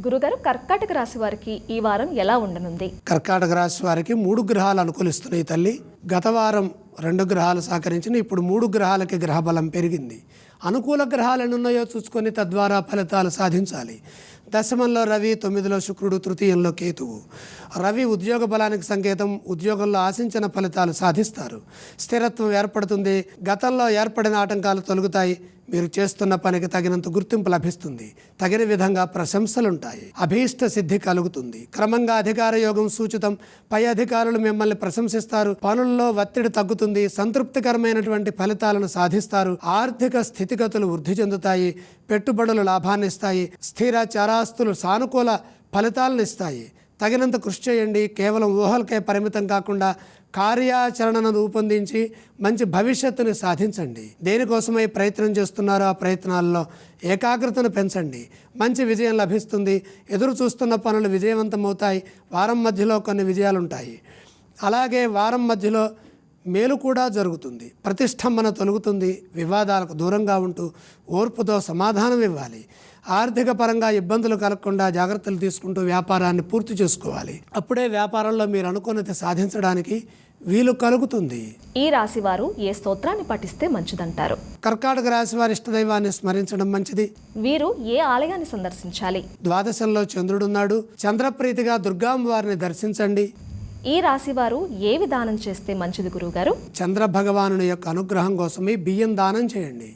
గురుగారు, కర్కాటక రాశి వారికి ఈ వారం ఎలా ఉండనుంది? కర్కాటక రాశి వారికి 3 గ్రహాలు అనుకూలిస్తున్నాయి తల్లి. గత వారం 2 గ్రహాలు సహకరించిన, ఇప్పుడు 3 గ్రహాలకి గ్రహబలం పెరిగింది. అనుకూల గ్రహాలు ఎన్నున్నాయో చూసుకొని తద్వారా ఫలితాలు సాధించాలి. దశమంలో రవి, 9లో శుక్రుడు, తృతీయంలో కేతువు. రవి ఉద్యోగ బలానికి సంకేతం. ఉద్యోగంలో ఆశించిన ఫలితాలు సాధిస్తారు. స్థిరత్వం ఏర్పడుతుంది. గతంలో ఏర్పడిన ఆటంకాలు తొలగుతాయి. మీరు చేస్తున్న పనికి తగినంత గుర్తింపు లభిస్తుంది. తగిన విధంగా ప్రశంసలుంటాయి. అభీష్ట సిద్ధి కలుగుతుంది. క్రమంగా అధికార యోగం సూచితం. పై అధికారులు మిమ్మల్ని ప్రశంసిస్తారు. పనుల్లో ఒత్తిడి తగ్గుతుంది. సంతృప్తికరమైనటువంటి ఫలితాలను సాధిస్తారు. ఆర్థిక స్థితిగతులు వృద్ధి చెందుతాయి. పెట్టుబడులు లాభాన్నిస్తాయి. స్థిర చరాస్తులు సానుకూల ఫలితాలను ఇస్తాయి. తగినంత కృషి చేయండి. కేవలం ఊహలకే పరిమితం కాకుండా కార్యాచరణను రూపొందించి మంచి భవిష్యత్తుని సాధించండి. దేనికోసమై ప్రయత్నం చేస్తున్నారో ఆ ప్రయత్నాల్లో ఏకాగ్రతను పెంచండి. మంచి విజయం లభిస్తుంది. ఎదురు చూస్తున్న పనులు విజయవంతమవుతాయి. వారం మధ్యలో కొన్ని విజయాలుంటాయి. అలాగే వారం మధ్యలో మేలు కూడా జరుగుతుంది. ప్రతిష్టంభన తొలుగుతుంది. వివాదాలకు దూరంగా ఉంటూ ఓర్పుతో సమాధానం ఇవ్వాలి. ఆర్థిక పరంగా ఇబ్బందులు కలగకుండా జాగ్రత్తలు తీసుకుంటూ వ్యాపారాన్ని పూర్తి చేసుకోవాలి. అప్పుడే వ్యాపారంలో మీరు అనుకున్నది సాధించడానికి వీలు కలుగుతుంది. ఈ రాశి వారు ఏ స్తోత్రాన్ని పఠిస్తే మంచిదంటారు? కర్కాటక రాశి వారి ఇష్టదైవాన్ని స్మరించడం మంచిది. వీరు ఏ ఆలయాన్ని సందర్శించాలి? ద్వాదశంలో చంద్రుడున్నాడు. చంద్రప్రీతిగా దుర్గాంబ వారిని దర్శించండి. ఈ రాశి వారు ఏ విధానం చేస్తే మంచిది గురువుగారు? చంద్ర భగవానుని యొక్క అనుగ్రహం కోసమే బియ్యం దానం చేయండి.